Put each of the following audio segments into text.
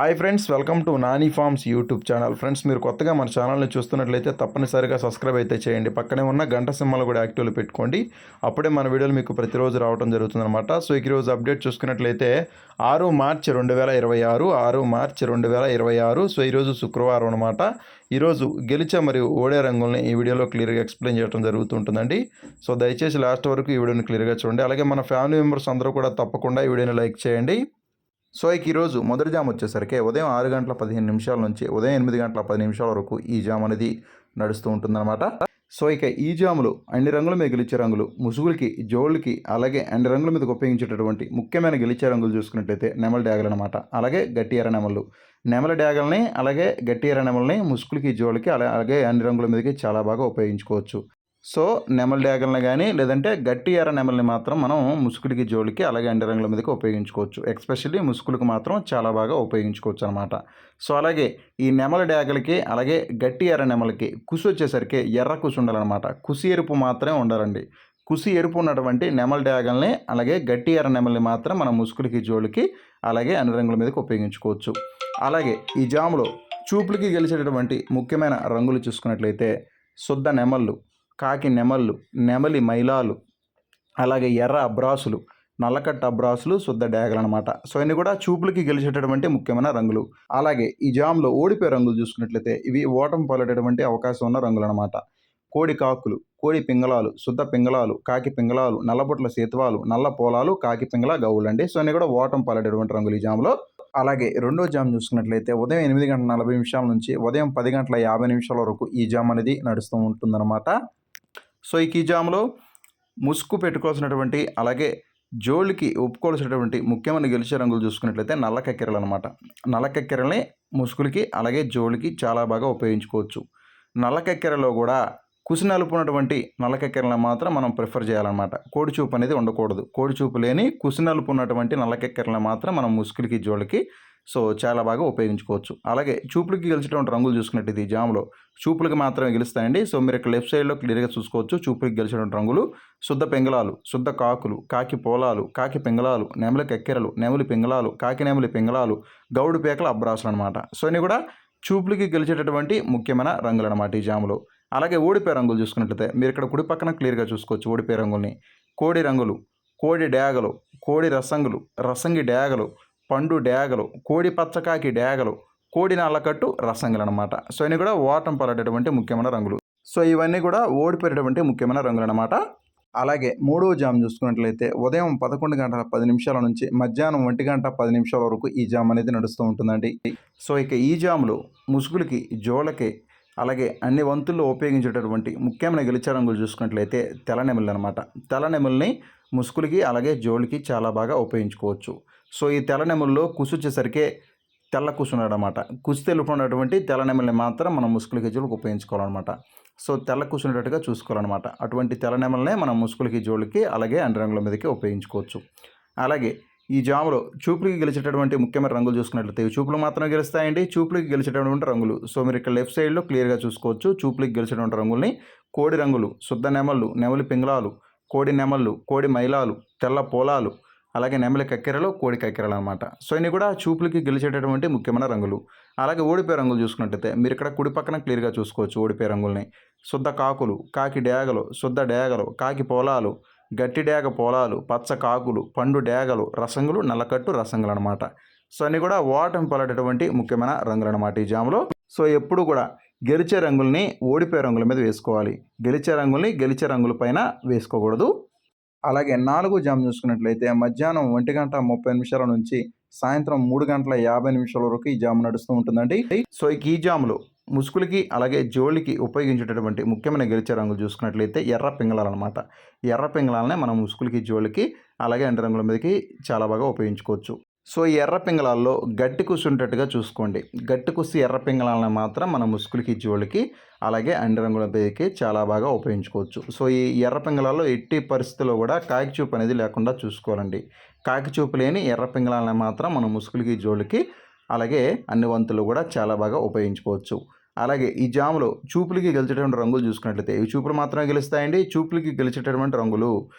Hi friends, welcome to Nani forms YouTube channel. Friends, మీరు కొత్తగా మన ఛానల్ని చూస్తున్నట్లయితే తప్పనిసరిగా సబ్స్క్రైబ్ అయితే చేయండి. పక్కనే ఉన్న గంట సింబల్ కూడా యాక్టివ్లో పెట్టుకోండి. అప్పుడే మన వీడియోలు మీకు ప్రతిరోజు రావడం జరుగుతుందన్నమాట. సో ఈరోజు అప్డేట్ చూసుకున్నట్లయితే 6 మార్చి 2026 6 మార్చి 2026. సో ఈరోజు శుక్రవారం అనమాట. ఈరోజు గెలిచే మరియు ఓడే రంగుల్ని ఈ వీడియోలో క్లియర్గా ఎక్స్ప్లెయిన్ చేయడం జరుగుతుంటుందండి. సో దయచేసి లాస్ట్ వరకు ఈ వీడియోని క్లియర్గా చూడండి. అలాగే మన ఫ్యామిలీ మెంబర్స్ అందరూ కూడా తప్పకుండా ఈ వీడియోని లైక్ చేయండి. సో ఈరోజు మొదటి జామ్ వచ్చేసరికి ఉదయం 6:15 నుంచి ఉదయం 8:10 వరకు ఈ జామ్ అనేది నడుస్తూ ఉంటుందన్నమాట. సో ఈ జాములు అన్ని రంగుల మీద గెలిచే రంగులు, ముసుగులకి, జోళ్ళకి, అలాగే అన్ని రంగుల మీద ఉపయోగించేటటువంటి ముఖ్యమైన గెలిచే రంగులు చూసుకున్నట్లయితే నెమల డ్యాగలు అనమాట. అలాగే గట్టి ఎర్ర నెమళ్ళు, నెమల డ్యాగల్ని అలాగే గట్టి ఎర్ర నెమల్ని ముసుగులకి, జోళ్ళకి అలాగే అన్ని రంగుల మీదకి చాలా బాగా ఉపయోగించుకోవచ్చు. సో నెమల డ్యాగల్ని కానీ లేదంటే గట్టి ఎర్ర నెమల్ని మాత్రం మనం ముసుగుడికి, జోలికి అలాగే అండి రంగుల మీదకి ఉపయోగించుకోవచ్చు. ఎస్పెషల్లీ ముసుగులకు మాత్రం చాలా బాగా ఉపయోగించుకోవచ్చు అనమాట. సో అలాగే ఈ నెమల డ్యాగలకి అలాగే గట్టి ఎర్ర నెమలకి కుసి వచ్చేసరికి ఎర్ర కుసి ఉండాలన్నమాట. కుసి ఎరుపు మాత్రమే ఉండాలండి. కుసి ఎరుపు ఉన్నటువంటి నెమల డ్యాగల్ని అలాగే గట్టి ఎర్ర నెమల్ని మాత్రం మనం ముసుగులకి, జోలికి అలాగే అన్ని రంగుల మీదకి ఉపయోగించుకోవచ్చు. అలాగే ఈ జాములో చూపులకి గెలిచేటటువంటి ముఖ్యమైన రంగులు చూసుకున్నట్లయితే శుద్ధ నెమళ్ళు, కాకి నెమళ్ళు, నెమలి మైలాలు, అలాగే ఎర్ర అబ్రాసులు, నల్లకట్ట అబ్రాసులు, శుద్ధ డ్యాగలు అనమాట. సో ఇన్ని కూడా చూపులకి గెలిచేటటువంటి ముఖ్యమైన రంగులు. అలాగే ఈ జామ్లో ఓడిపోయే రంగులు చూసుకున్నట్లయితే ఇవి ఓటమి పాలేటటువంటి అవకాశం ఉన్న రంగులు అనమాట. కోడి కాకులు, కోడి పింగళాలు, శుద్ధ పింగళాలు, కాకి పింగళాలు, నల్లబొట్ల సేతువాలు, నల్ల పోలాలు, కాకి పింగళ గౌళ్ళు అండి. సో ఇన్ని కూడా ఓటమి పాలేటటువంటి రంగులు ఈ జామ్లో. అలాగే రెండో జామ్ చూసుకున్నట్లయితే ఉదయం 8:40 నుంచి ఉదయం 10:50 వరకు ఈ జామ్ అనేది నడుస్తూ ఉంటుందన్నమాట. సో ఈ జామ్లో ముసుగు పెట్టుకోవాల్సినటువంటి అలాగే జోళ్ళకి ఒప్పుకోవాల్సినటువంటి ముఖ్యమైన గెలిచే రంగులు చూసుకున్నట్లయితే నల్ల కక్కెరలు అనమాట. నల్ల కక్కెరల్ని ముసుగులకి అలాగే జోళ్ళకి చాలా బాగా ఉపయోగించుకోవచ్చు. నల్ల కక్కెరలో కూడా కుసి నలుపు ఉన్నటువంటి నల్ల కక్కెరలను మాత్రం మనం ప్రిఫర్ చేయాలన్నమాట. కోడి చూపు అనేది ఉండకూడదు. కోడి చూపు లేని కుసి నలుపు ఉన్నటువంటి నల్ల కక్కెరలను మాత్రం మనం ముసుగులకి, జోళ్ళకి సో చాలా బాగా ఉపయోగించుకోవచ్చు. అలాగే చూపులకి గెలిచేటువంటి రంగులు చూసుకున్నట్టు ఈ జామ్లో చూపులకి మాత్రమే గెలుస్తాయండి. సో మీరు ఇక్కడ లెఫ్ట్ సైడ్లో క్లియర్గా చూసుకోవచ్చు. చూపులకి గెలిచేటువంటి రంగులు శుద్ధ పింగళాలు, శుద్ధ కాకులు, కాకి పోలాలు, కాకి పింగళాలు, నెమలి కక్కెరలు, నెమలి పింగళాలు, కాకి నెమలి పింగళాలు, గౌడు పేకల అబ్రాసులు అనమాట. సో ఇవి కూడా చూపులకి గెలిచేటటువంటి ముఖ్యమైన రంగులు అనమాట ఈ జాములో. అలాగే ఓడిపోయే రంగులు చూసుకున్నట్లయితే మీరు ఇక్కడ కుడి పక్కన క్లియర్గా చూసుకోవచ్చు. ఓడిపోయే రంగుల్ని కోడి రంగులు, కోడి డ్యాగలు, కోడి రసంగులు, రసంగి డ్యాగలు, పండు డ్యాగలు, కోడి పచ్చకాకి డ్యాగలు, కోడి నల్లకట్టు రసంగులు అనమాట. సో ఇవి కూడా ఓటం పడేటటువంటి ముఖ్యమైన రంగులు. సో ఇవన్నీ కూడా ఓడిపోయేటటువంటి ముఖ్యమైన రంగులు అనమాట. అలాగే మూడవ జామ్ చూసుకున్నట్లయితే ఉదయం 11:10 నుంచి మధ్యాహ్నం 1:10 వరకు ఈ జామ్ అనేది నడుస్తూ ఉంటుందండి. సో ఈ జామ్లో ముసుగులకి, జోళ్ళకి అలాగే అన్ని వంతుల్లో ఉపయోగించేటటువంటి ముఖ్యమైన గెలిచే రంగులు చూసుకున్నట్లయితే తెల్ల నెమళ్ళు అనమాట. తెల్ల నెమల్ని ముసుగులకి అలాగే జోళ్ళకి చాలా బాగా ఉపయోగించుకోవచ్చు. సో ఈ తెల్ల నెమల్లో కుసి వచ్చేసరికి తెల్ల కుసి ఉన్నాడనమాట. కుసి తెలుపు ఉన్నటువంటి తెల్ల నెమల్ని మాత్రం మనం ముసుగులకి, జోళ్ళకి ఉపయోగించుకోవాలన్నమాట. సో తెల్ల కుసి ఉండేట్టుగా చూసుకోవాలన్నమాట. అటువంటి తెల్ల నెమల్నే మనం ముసుగులకి, జోళ్ళకి అలాగే అన్ని రంగుల మీదకి ఉపయోగించుకోవచ్చు. అలాగే ఈ జాములో చూపులకి గెలిచేటటువంటి ముఖ్యమైన రంగులు చూసుకున్నట్లయితే చూపులు మాత్రమే గెలుస్తాయండి. చూపులకి గెలిచేటటువంటి రంగులు సో మీరు ఇక్కడ లెఫ్ట్ సైడ్లో క్లియర్గా చూసుకోవచ్చు. చూపులకి గెలిచేటువంటి రంగుల్ని కోడి రంగులు, శుద్ధ నెమళ్ళు, నెమలి పింగళాలు, కోడి నెమళ్ళు, కోడి మైలాలు, తెల్ల పోలాలు, అలాగే నెమలి కక్కెరలు, కోడి కక్కెరలు అనమాట. సో ఇవి కూడా చూపులకి గెలిచేటటువంటి ముఖ్యమైన రంగులు. అలాగే ఓడిపోయే రంగులు చూసుకున్నట్లయితే మీరు ఇక్కడ కుడి పక్కన క్లియర్గా చూసుకోవచ్చు. ఓడిపోయే రంగుల్ని శుద్ధ కాకులు, కాకి డ్యాగలు, శుద్ధ డ్యాగలు, కాకి పోలాలు, గట్టి డ్యాగ పోలాలు, పచ్చ కాకులు, పండు డ్యాగలు, రసంగులు, నల్లకట్టు రసంగులు అనమాట. సో అన్నీ కూడా ఓటమి పడేటటువంటి ముఖ్యమైన రంగులు అనమాట ఈ జాములో. సో ఎప్పుడు కూడా గెలిచే రంగుల్ని ఓడిపోయే రంగుల మీద వేసుకోవాలి. గెలిచే రంగుల్ని గెలిచే రంగుల పైన వేసుకోకూడదు. అలాగే నాలుగో జామ్ చూసుకున్నట్లయితే మధ్యాహ్నం 1:30 నుంచి సాయంత్రం 3:50 వరకు ఈ జామ్ నడుస్తూ ఉంటుందండి. సో ఈ జాములో ముసుగులకి అలాగే జోళ్ళకి ఉపయోగించేటటువంటి ముఖ్యమైన గెలిచే రంగులు చూసుకున్నట్లయితే ఎర్ర పింగళాలు అనమాట. ఎర్ర పింగళాలనే మనం ముసుగులకి, జోళ్ళకి అలాగే అన్ని రంగుల మీదకి చాలా బాగా ఉపయోగించుకోవచ్చు. సో ఈ ఎర్ర పింగళాల్లో గట్టి కుసి ఉండేట్టుగా చూసుకోండి. గట్టి కుసి ఎర్ర పింగళాలను మాత్రం మనం ముసుగులకి, జోళ్ళకి అలాగే అన్ని రంగుల మీదకి చాలా బాగా ఉపయోగించుకోవచ్చు. సో ఈ ఎర్ర పింగళాల్లో ఎట్టి పరిస్థితుల్లో కూడా కాకి చూపు అనేది లేకుండా చూసుకోవాలండి. కాకి చూపు లేని ఎర్ర పింగళాలను మాత్రం మనం ముసుగులకి, జోళ్ళకి అలాగే అన్ని వంతులు కూడా చాలా బాగా ఉపయోగించుకోవచ్చు. అలాగే ఈ జాములో చూపులకి గెలిచేటటువంటి రంగులు చూసుకున్నట్లయితే ఇవి చూపులు మాత్రమే గెలుస్తాయండి. చూపులకి గెలిచేటటువంటి రంగులు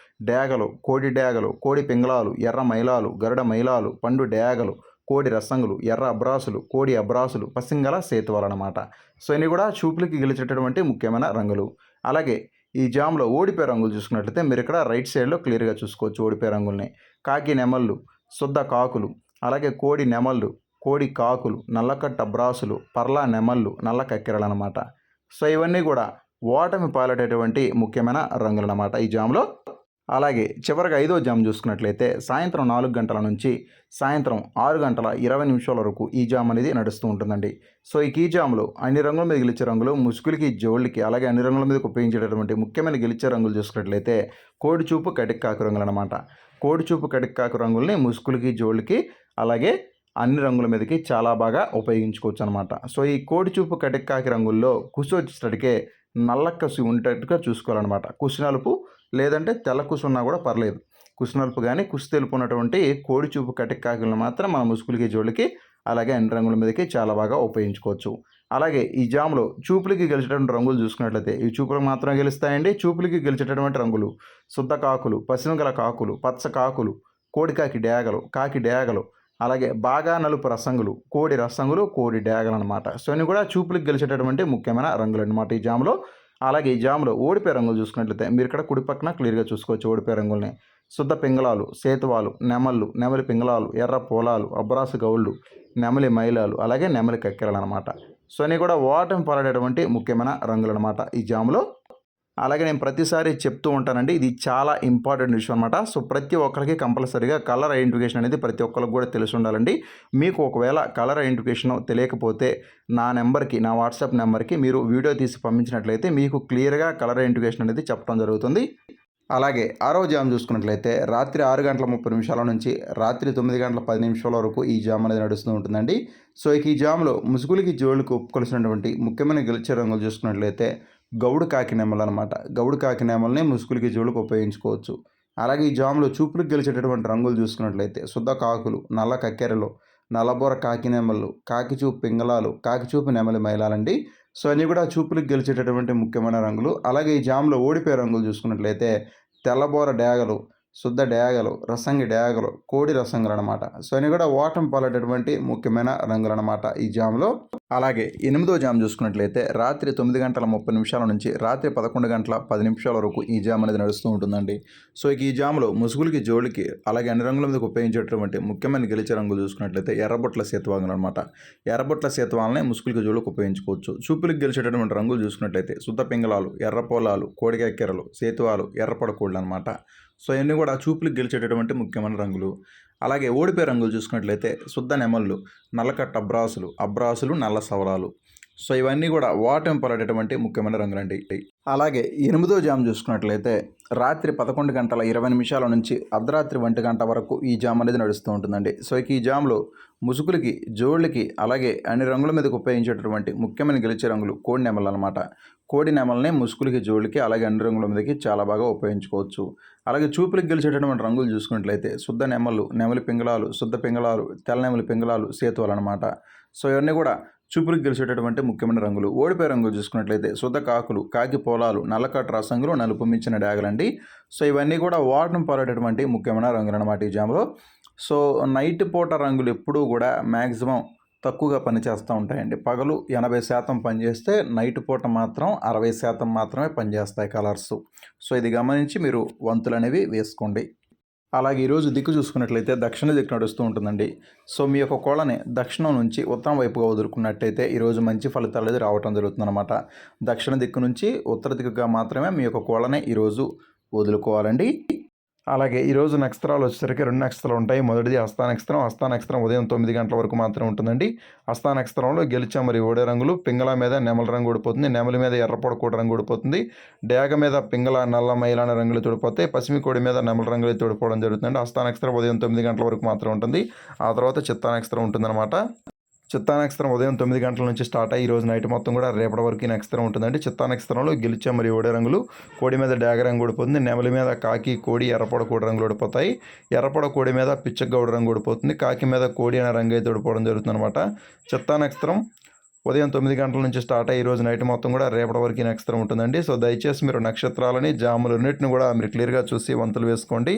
డ్యాగలు, కోడి పింగళాలు, ఎర్ర మైలాలు, గరుడ మైలాలు, పండు డ్యాగలు, కోడి రసంగులు, ఎర్ర అబ్రాసులు, కోడి అబ్రాసులు, పసింగల సేతువాలన్నమాట. సో ఇవి కూడా చూపులకి గెలిచేటటువంటి ముఖ్యమైన రంగులు. అలాగే ఈ జామ్లో ఓడిపోయే రంగులు చూసుకున్నట్లయితే మీరు ఇక్కడ రైట్ సైడ్లో క్లియర్గా చూసుకోవచ్చు ఓడిపోయే రంగుల్ని. కాకి నెమళ్ళు, శుద్ధ కాకులు, అలాగే కోడి నెమళ్ళు, కోడి కాకులు, నల్లకట్ట బ్రాసులు, పర్లా నెమళ్ళు, నల్ల కక్కెరలు అనమాట. సో ఇవన్నీ కూడా ఓటమి పాలటటువంటి ముఖ్యమైన రంగులు అన్నమాట ఈ జామ్లో. అలాగే చివరిగా 5వ జామ్ చూసుకున్నట్లయితే సాయంత్రం 4 గంటల నుంచి సాయంత్రం 6 గంటల 20 నిమిషాల వరకు ఈ జామ్ అనేది నడుస్తూ ఉంటుందండి. సో ఈ జామ్లో అన్ని రంగుల మీద గెలిచే రంగులు, ముసుగులకి, జోళ్ళకి, అలాగే అన్ని రంగుల మీదకి ఉపయోగించేటటువంటి ముఖ్యమైన గెలిచే రంగులు చూసుకున్నట్లయితే కోడి చూపు, కటిక్కాకు రంగులు అనమాట. కోడి చూపు, కటిక్కాకు రంగుల్ని ముసుగులకి, జోళ్ళకి, అలాగే అన్ని రంగుల మీదకి చాలా బాగా ఉపయోగించుకోవచ్చు అనమాట. సో ఈ కోడి చూపు, కటిక్కాకి రంగుల్లో కుసి వచ్చేటడికే నల్ల కసి ఉండేట్టుగా చూసుకోవాలన్నమాట. కుసి నలుపు లేదంటే తెల్ల కుసి ఉన్నా కూడా పర్లేదు. కుసి నలుపు కానీ కుసి తెలుపు ఉన్నటువంటి కోడి చూపు, కటిక్కాకులను మాత్రం మన ముసుగులకి, జోళ్ళకి, అలాగే అన్ని రంగుల మీదకి చాలా బాగా ఉపయోగించుకోవచ్చు. అలాగే ఈ జామ్లో చూపులకి గెలిచేటటువంటి రంగులు చూసుకున్నట్లయితే ఇవి చూపులకు మాత్రమే గెలుస్తాయండి. చూపులకి గెలిచేటటువంటి రంగులు శుద్ధ కాకులు, పసిమిగల కాకులు, పచ్చ కాకులు, కోడికాకి డేగలు, కాకి డేగలు, అలాగే బాగా నలుపు రసంగులు, కోడి రసంగులు, కోడి డేగలు అనమాట. సో ఇవి కూడా చూపులకు గెలిచేటటువంటి ముఖ్యమైన రంగులు అనమాట ఈ జామ్లో. అలాగే ఈ జామ్లో ఓడిపోయే రంగులు చూసుకున్నట్లయితే మీరు ఇక్కడ కుడి పక్కన క్లియర్గా చూసుకోవచ్చు ఓడిపోయే రంగుల్ని. శుద్ధ పింగళాలు, సేతువాలు, నెమళ్ళు, నెమలి పింగళాలు, ఎర్ర పోలాలు, అబ్రాసు గౌళ్ళు, నెమలి మైలాలు, అలాగే నెమలి కక్కెరలు అనమాట. సో ఇవి కూడా ఓటమి పాలడేటువంటి ముఖ్యమైన రంగులు అనమాట ఈ జామ్లో. అలాగే నేను ప్రతిసారి చెప్తూ ఉంటానండి, ఇది చాలా ఇంపార్టెంట్ విషయం అనమాట. సో ప్రతి ఒక్కరికి కంపల్సరీగా కలర్ ఐడెంటిఫికేషన్ అనేది ప్రతి ఒక్కరికి కూడా తెలిసి ఉండాలండి. మీకు ఒకవేళ కలర్ ఐడెంటిఫికేషన్ తెలియకపోతే నా నెంబర్కి, నా వాట్సాప్ నెంబర్కి మీరు వీడియో తీసి పంపించినట్లయితే మీకు క్లియర్గా కలర్ ఐడెంటిఫికేషన్ అనేది చెప్పడం జరుగుతుంది. అలాగే 6వ జామ్ చూసుకున్నట్లయితే రాత్రి 6 గంటల 30 నిమిషాల నుంచి రాత్రి 9 గంటల 10 నిమిషాల వరకు ఈ జామ్ అనేది నడుస్తూ ఉంటుందండి. సో ఈ జామ్లో ముసుగులకి, జోళ్ళకి ఒప్పుకొలిసినటువంటి ముఖ్యమైన గెలిచే రంగులు చూసుకున్నట్లయితే గౌడు కాకి నెమలు అనమాట. గౌడు కాకి నెమల్ని ముసుగులకి, జోళ్ళకి ఉపయోగించుకోవచ్చు. అలాగే ఈ జామ్లో చూపులకు గెలిచేటటువంటి రంగులు చూసుకున్నట్లయితే శుద్ధ కాకులు, నల్ల కక్కెరలు, నల్లబోర కాకి నెమళ్ళు, కాకి చూపు పింగళాలు, కాకి చూపు నెమలి మైలాలండి. సో అన్నీ కూడా చూపులకు గెలిచేటటువంటి ముఖ్యమైన రంగులు. అలాగే ఈ జామ్లో ఓడిపోయే రంగులు చూసుకున్నట్లయితే తెల్లబోర డేగలు, శుద్ధ డేగలు, రసంగి డేగలు, కోడి రసంగులు అనమాట. సో అన్నీ కూడా ఓటమి పాలటటువంటి ముఖ్యమైన రంగులు అనమాట ఈ జామ్లో. అలాగే 8వ జామ్ చూసుకున్నట్లయితే రాత్రి 9 గంటల 30 నిమిషాల నుంచి రాత్రి 11 గంటల 10 నిమిషాల వరకు ఈ జామ్ అనేది నడుస్తూ ఉంటుందండి. సో ఈ జామ్లో ముసుగులకి, జోళ్ళకి, అలాగే అన్ని రంగుల మీద ఉపయోగించేటటువంటి ముఖ్యమైన గెలిచే రంగులు చూసుకున్నట్లయితే ఎర్రబొట్ల సేతువాగులు అనమాట. ఎర్రబొట్ల సేతువాలని ముసుగులకి, జోళ్ళకి ఉపయోగించుకోవచ్చు. చూపులకు గెలిచేటటువంటి రంగులు చూసుకున్నట్లయితే శుద్ధ పింగళాలు, ఎర్ర పోలాలు, కోడికెక్కెరలు, సేతువాలు, ఎర్రపొడ కోళ్ళు అనమాట. సో ఇవన్నీ కూడా చూపులకు గెలిచేటటువంటి ముఖ్యమైన రంగులు. అలాగే ఓడిపోయే రంగులు చూసుకున్నట్లయితే శుద్ధ నెమళ్ళు, నల్లకట్ట అబ్రాసులు, అబ్రాసులు, నల్ల సవరాలు. సో ఇవన్నీ కూడా ఓటమి పాలటటువంటి ముఖ్యమైన రంగులండి. అలాగే 8వ జామ్ చూసుకున్నట్లయితే రాత్రి 11 గంటల 20 నిమిషాల నుంచి అర్ధరాత్రి 1 గంట వరకు ఈ జామ్ అనేది నడుస్తూ ఉంటుందండి. సో ఈ జామ్లో ముసుగులకి, జోళ్ళకి, అలాగే అన్ని రంగుల మీదకి ఉపయోగించేటటువంటి ముఖ్యమైన గెలిచే రంగులు కోడి నెమళ్ళు అనమాట. కోడి నెమల్ని ముసుగులకి, జోళ్ళకి, అలాగే అన్ని రంగుల మీదకి చాలా బాగా ఉపయోగించుకోవచ్చు. అలాగే చూపులకు గెలిచేటటువంటి రంగులు చూసుకున్నట్లయితే శుద్ధ నెమళ్ళు, నెమలి పింగళాలు, శుద్ధ పింగళాలు, తెల్ల నెమలి పింగళాలు, సేతువాలు అనమాట. సో ఇవన్నీ కూడా చూపులకు గెలిచేటటువంటి ముఖ్యమైన రంగులు. ఓడిపోయే రంగులు చూసుకున్నట్లయితే శుద్ధ కాకులు, కాకి పోలాలు, నల్లకట్ట రసంగులు, నలుపు మించిన డాగలండి. సో ఇవన్నీ కూడా ఓటమి పాలటటువంటి ముఖ్యమైన రంగులు అనమాట ఈ జామ్లో. సో నైట్ పూట రంగులు ఎప్పుడూ కూడా మ్యాక్సిమం తక్కువగా పనిచేస్తూ ఉంటాయండి. పగలు 80% పనిచేస్తే నైట్ పూట మాత్రం 60% మాత్రమే పనిచేస్తాయి కలర్స్. సో ఇది గమనించి మీరు వంతులు అనేవి వేసుకోండి. అలాగే ఈరోజు దిక్కు చూసుకున్నట్లయితే దక్షిణ దిక్కు నడుస్తూ ఉంటుందండి. సో మీ యొక్క కోళ్ళని దక్షిణం నుంచి ఉత్తరం వైపుగా వదులుకున్నట్టయితే ఈరోజు మంచి ఫలితాలు అనేది రావటం జరుగుతుందన్నమాట. దక్షిణ దిక్కు నుంచి ఉత్తర దిక్కుగా మాత్రమే మీ యొక్క కోళ్ళని ఈరోజు వదులుకోవాలండి. అలాగే ఈరోజు నక్షత్రాలు వచ్చేసరికి 2 నక్షత్రాలు ఉంటాయి. మొదటిది హస్తా నక్షత్రం. హస్తా నక్షత్రం ఉదయం 9 గంటల వరకు మాత్రం ఉంటుందండి. హస్తా నక్షత్రంలో గెలిచా మరి ఓడే రంగులు పింగళ మీద నెమల రంగు ఊడిపోతుంది, నెమలి మీద ఎర్రపొడ కోడి రంగు ఊడిపోతుంది, డేగ మీద పింగళ నల్ల మైలాన రంగులు తోడిపోతాయి, పసిమి కోడి మీద నెమల రంగులు తోడిపోవడం జరుగుతుందండి. హస్తా నక్షత్రం ఉదయం 9 గంటల వరకు మాత్రం ఉంటుంది. ఆ తర్వాత చిత్తా నక్షత్రం ఉంటుందన్నమాట. చిత్తా నక్షత్రం ఉదయం 9 గంటల నుంచి స్టార్ట్ అయ్యి ఈరోజు నైట్ మొత్తం కూడా రేపటి వరకు ఈ నక్షత్రం ఉంటుందండి. చిత్తా నక్షత్రంలో గెలిచే మరియు ఓడే రంగులు కోడి మీద డాగ రంగు ఊడిపోతుంది, నెమలి మీద కాకి, కోడి, ఎర్రపొడ కోడి రంగులు ఊడిపోతాయి, ఎర్రపొడ కోడి మీద పిచ్చగౌడ రంగు ఊడిపోతుంది, కాకి మీద కోడి అనే రంగు అయితే ఊడిపోవడం జరుగుతుంది అనమాట. చిత్తా నక్షత్రం ఉదయం 9 గంటల నుంచి స్టార్ట్ అయ్యి ఈరోజు నైట్ మొత్తం కూడా రేపటి వరకు ఈ నక్షత్రం ఉంటుందండి. సో దయచేసి మీరు నక్షత్రాలని, జాములన్నింటిని కూడా మీరు క్లియర్గా చూసి వంతులు వేసుకోండి.